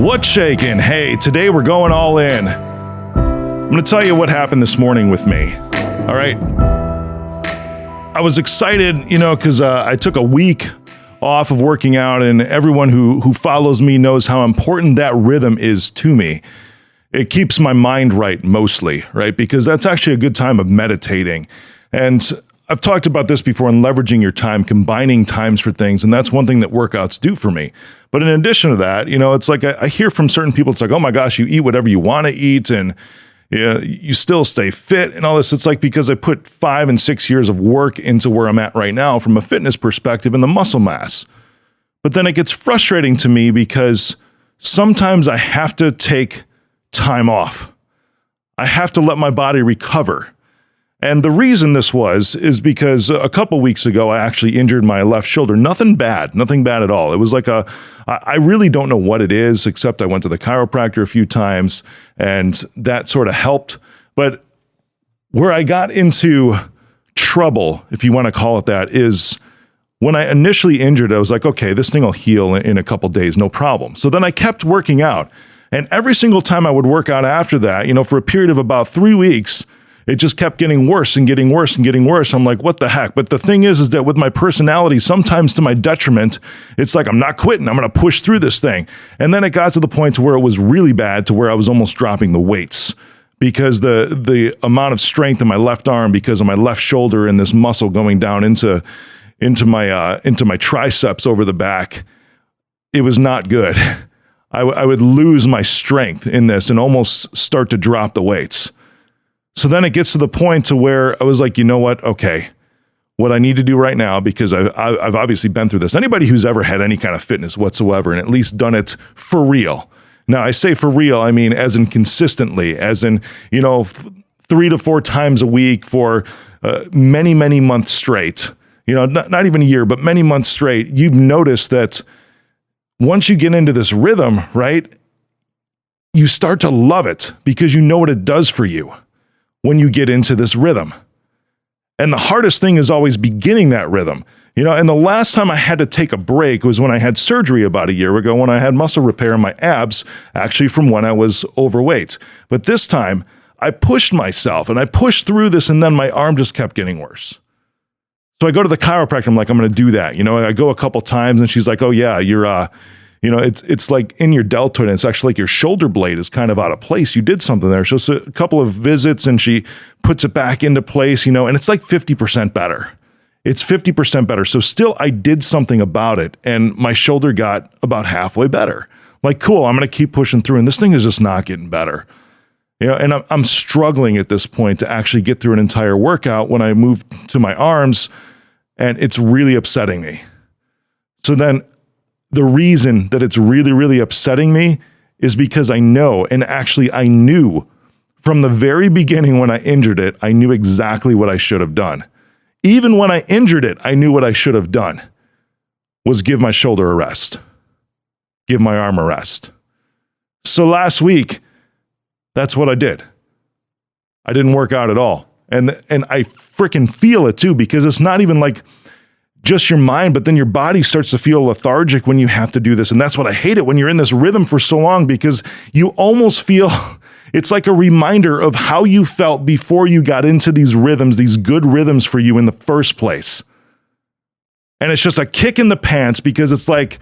What's shaking? Hey, today we're going all in. I'm going to tell you what happened this morning with me. All right. I was excited, because I took a week off of working out, and everyone who follows me knows how important that rhythm is to me. It keeps my mind right mostly, right? Because that's actually a good time of meditating. And I've talked about this before in leveraging your time, combining times for things. And that's one thing that workouts do for me. But in addition to that, it's like I hear from certain people, it's like, oh my gosh, you eat whatever you want to eat and you still stay fit and all this. It's like because I put 5 and 6 years of work into where I'm at right now from a fitness perspective and the muscle mass. But then it gets frustrating to me because sometimes I have to take time off. I have to let my body recover. And the reason this is because a couple weeks ago, I actually injured my left shoulder. Nothing bad at all. It was like I really don't know what it is, except I went to the chiropractor a few times and that sort of helped. But where I got into trouble, if you want to call it that, is when I initially injured, I was like, okay, this thing will heal in a couple days, no problem. So then I kept working out. And every single time I would work out after that, for a period of about 3 weeks, it just kept getting worse and getting worse and getting worse. I'm like, what the heck? But the thing is that with my personality, sometimes to my detriment, it's like, I'm not quitting. I'm going to push through this thing. And then it got to the point to where it was really bad, to where I was almost dropping the weights because the amount of strength in my left arm, because of my left shoulder and this muscle going down into my triceps over the back, it was not good. I would lose my strength in this and almost start to drop the weights. So then it gets to the point to where I was like, you know what? Okay, what I need to do right now, because I've obviously been through this. Anybody who's ever had any kind of fitness whatsoever and at least done it for real. Now, I say for real, I mean as in consistently, as in, 3 to 4 times a week for many, many months straight. Not even a year, but many months straight. You've noticed that once you get into this rhythm, right, you start to love it because you know what it does for you when you get into this rhythm. And the hardest thing is always beginning that rhythm. And the last time I had to take a break was when I had surgery about a year ago, when I had muscle repair in my abs, actually from when I was overweight. But this time I pushed myself and I pushed through this, and then my arm just kept getting worse. So I go to the chiropractor. I'm like, I'm going to do that. I go a couple times and she's like, oh yeah, you're, it's like in your deltoid, and it's actually like your shoulder blade is kind of out of place. You did something there. So it's a couple of visits and she puts it back into place, and it's like 50% better. It's 50% better. So still I did something about it, and my shoulder got about halfway better. Like, cool, I'm going to keep pushing through, and this thing is just not getting better. And I'm struggling at this point to actually get through an entire workout when I move to my arms, and it's really upsetting me. So then the reason that it's really, really upsetting me is because I know, and actually I knew from the very beginning when I injured it, I knew exactly what I should have done. Even when I injured it, I knew what I should have done was give my shoulder a rest, give my arm a rest. So last week, that's what I did. I didn't work out at all. And I freaking feel it too, because it's not even like just your mind, but then your body starts to feel lethargic when you have to do this. And that's what I hate it when you're in this rhythm for so long, because you almost feel it's like a reminder of how you felt before you got into these rhythms, these good rhythms for you in the first place. And it's just a kick in the pants, because it's like,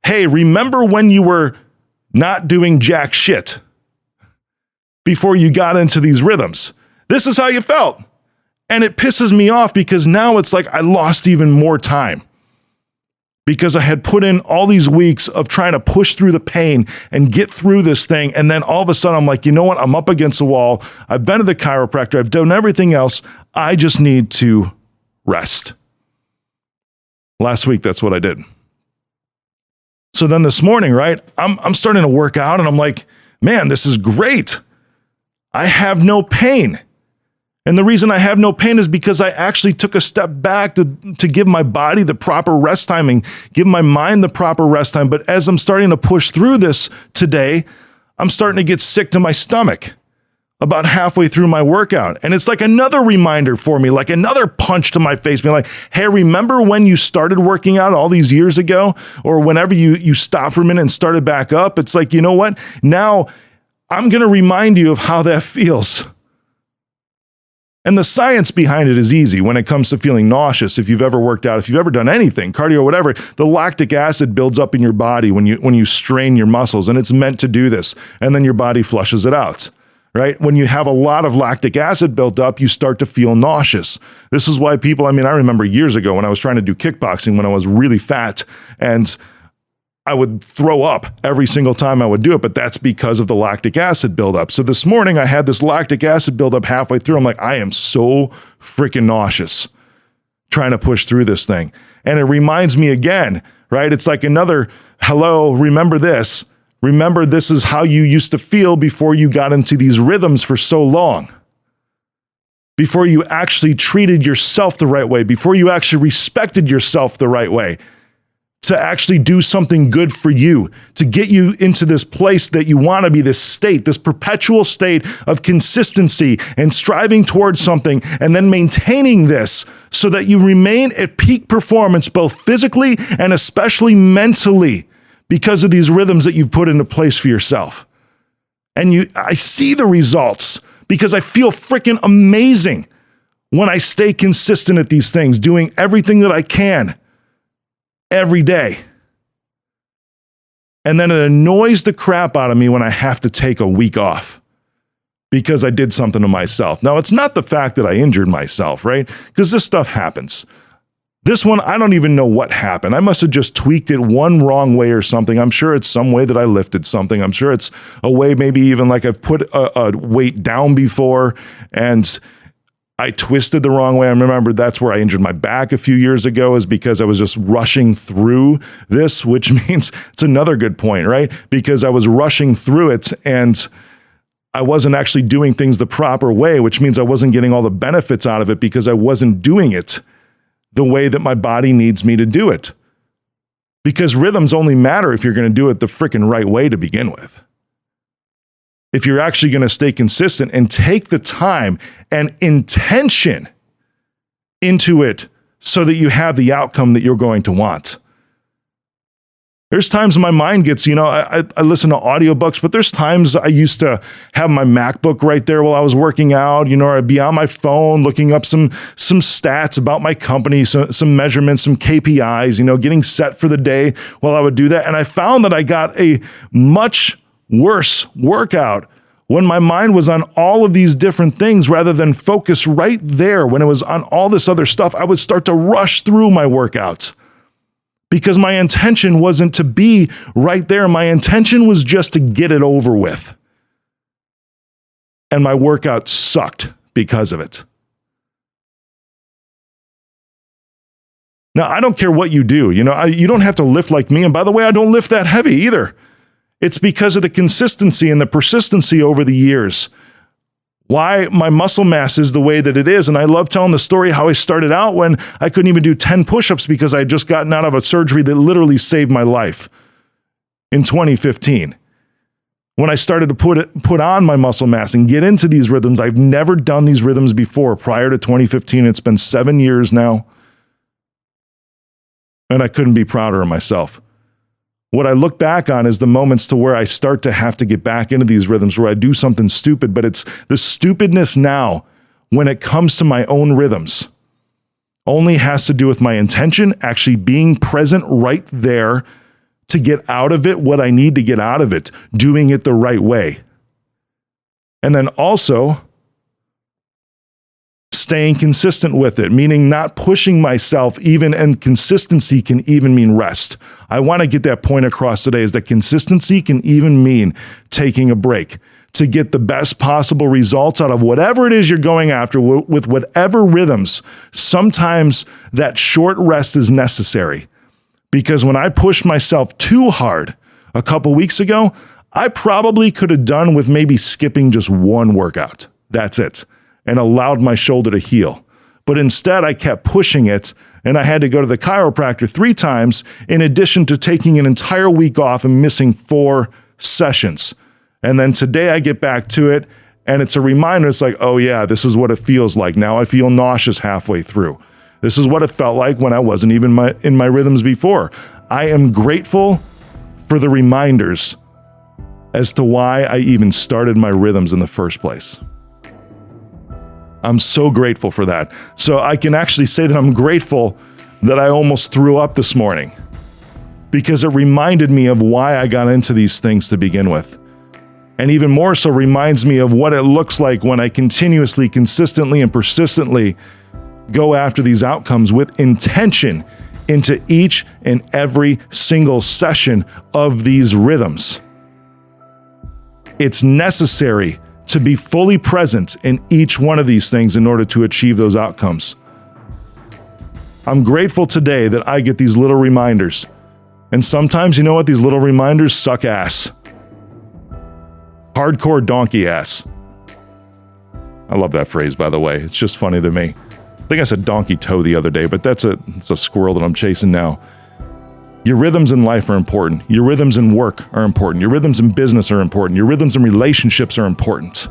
hey, remember when you were not doing jack shit before you got into these rhythms? This is how you felt. And it pisses me off, because now it's like I lost even more time, because I had put in all these weeks of trying to push through the pain and get through this thing. And then all of a sudden I'm like, you know what? I'm up against the wall. I've been to the chiropractor. I've done everything else. I just need to rest. Last week, that's what I did. So then this morning, right, I'm starting to work out, and I'm like, man, this is great. I have no pain. And the reason I have no pain is because I actually took a step back to give my body the proper rest time and give my mind the proper rest time. But as I'm starting to push through this today, I'm starting to get sick to my stomach. about halfway through my workout. And it's like another reminder for me, like another punch to my face, being like, hey, remember when you started working out all these years ago? Or whenever you stopped for a minute and started back up? It's like, you know what? Now I'm going to remind you of how that feels. And the science behind it is easy when it comes to feeling nauseous. If you've ever worked out, if you've ever done anything, cardio, whatever, the lactic acid builds up in your body when you strain your muscles, and it's meant to do this. And then your body flushes it out. Right? When you have a lot of lactic acid built up, you start to feel nauseous. This is why people, I remember years ago when I was trying to do kickboxing when I was really fat, and I would throw up every single time I would do it, but that's because of the lactic acid buildup. So this morning I had this lactic acid buildup halfway through. I'm like, I am so freaking nauseous trying to push through this thing. And it reminds me again, right? It's like another, hello, remember this. Remember, this is how you used to feel before you got into these rhythms for so long. Before you actually treated yourself the right way, before you actually respected yourself the right way, to actually do something good for you, to get you into this place that you want to be, this state, this perpetual state of consistency and striving towards something, and then maintaining this so that you remain at peak performance, both physically and especially mentally, because of these rhythms that you've put into place for yourself. And I see the results because I feel freaking amazing when I stay consistent at these things, doing everything that I can every day. And then it annoys the crap out of me when I have to take a week off because I did something to myself. Now, it's not the fact that I injured myself, right? Because this stuff happens. This one, I don't even know what happened. I must have just tweaked it one wrong way or something. I'm sure it's some way that I lifted something. I'm sure it's a way maybe even like I've put a weight down before and I twisted the wrong way. I remember that's where I injured my back a few years ago, is because I was just rushing through this, which means it's another good point, right? Because I was rushing through it and I wasn't actually doing things the proper way, which means I wasn't getting all the benefits out of it because I wasn't doing it the way that my body needs me to do it. Because rhythms only matter if you're going to do it the freaking right way to begin with. If you're actually going to stay consistent and take the time and intention into it so that you have the outcome that you're going to want. There's times my mind gets, I listen to audiobooks, but there's times I used to have my MacBook right there while I was working out, or I'd be on my phone looking up some stats about my company, some measurements, some KPIs, getting set for the day while I would do that. And I found that I got a much worse workout when my mind was on all of these different things rather than focus right there. When it was on all this other stuff, I would start to rush through my workouts. Because my intention wasn't to be right there. My intention was just to get it over with. And my workout sucked because of it. Now, I don't care what you do. You don't have to lift like me. And by the way, I don't lift that heavy either. It's because of the consistency and the persistency over the years. Why my muscle mass is the way that it is. And I love telling the story how I started out when I couldn't even do 10 push-ups because I had just gotten out of a surgery that literally saved my life in 2015. When I started to put on my muscle mass and get into these rhythms, I've never done these rhythms before prior to 2015. It's been 7 years now. And I couldn't be prouder of myself. What I look back on is the moments to where I start to have to get back into these rhythms where I do something stupid, but it's the stupidness now when it comes to my own rhythms only has to do with my intention, actually being present right there to get out of it what I need to get out of it, doing it the right way. And then also staying consistent with it, meaning not pushing myself even, and consistency can even mean rest. I want to get that point across today, is that consistency can even mean taking a break to get the best possible results out of whatever it is you're going after with whatever rhythms. Sometimes that short rest is necessary, because when I pushed myself too hard a couple weeks ago, I probably could have done with maybe skipping just one workout. That's it. And allowed my shoulder to heal. But instead, I kept pushing it, and I had to go to the chiropractor 3 times, in addition to taking an entire week off and missing 4 sessions. And then today I get back to it, And it's a reminder. It's like, oh yeah, this is what it feels like. Now I feel nauseous halfway through. This is what it felt like when I wasn't even in my rhythms before. I am grateful for the reminders as to why I even started my rhythms in the first place. I'm so grateful for that. So I can actually say that I'm grateful that I almost threw up this morning, because it reminded me of why I got into these things to begin with. And even more so reminds me of what it looks like when I continuously, consistently, and persistently go after these outcomes with intention into each and every single session of these rhythms. It's necessary to be fully present in each one of these things in order to achieve those outcomes. I'm grateful today that I get these little reminders. And sometimes, you know what? These little reminders suck ass. Hardcore donkey ass. I love that phrase, by the way. It's just funny to me. I think I said donkey toe the other day, but it's a squirrel that I'm chasing now. Your rhythms in life are important. Your rhythms in work are important. Your rhythms in business are important. Your rhythms in relationships are important.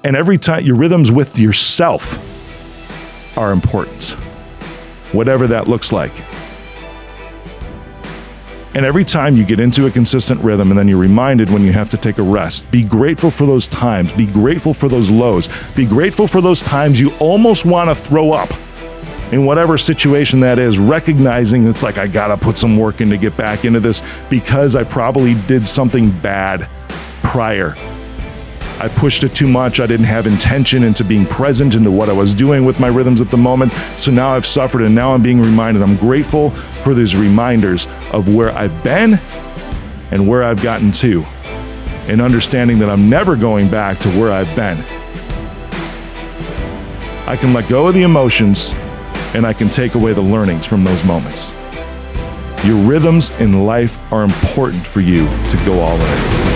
And every time, your rhythms with yourself are important, whatever that looks like. And every time you get into a consistent rhythm and then you're reminded when you have to take a rest, be grateful for those times. Be grateful for those lows. Be grateful for those times you almost want to throw up in whatever situation that is, recognizing it's like, I got to put some work in to get back into this because I probably did something bad prior. I pushed it too much. I didn't have intention into being present into what I was doing with my rhythms at the moment. So now I've suffered, and now I'm being reminded. I'm grateful for these reminders of where I've been and where I've gotten to, and understanding that I'm never going back to where I've been. I can let go of the emotions, and I can take away the learnings from those moments. Your rhythms in life are important for you to go all in.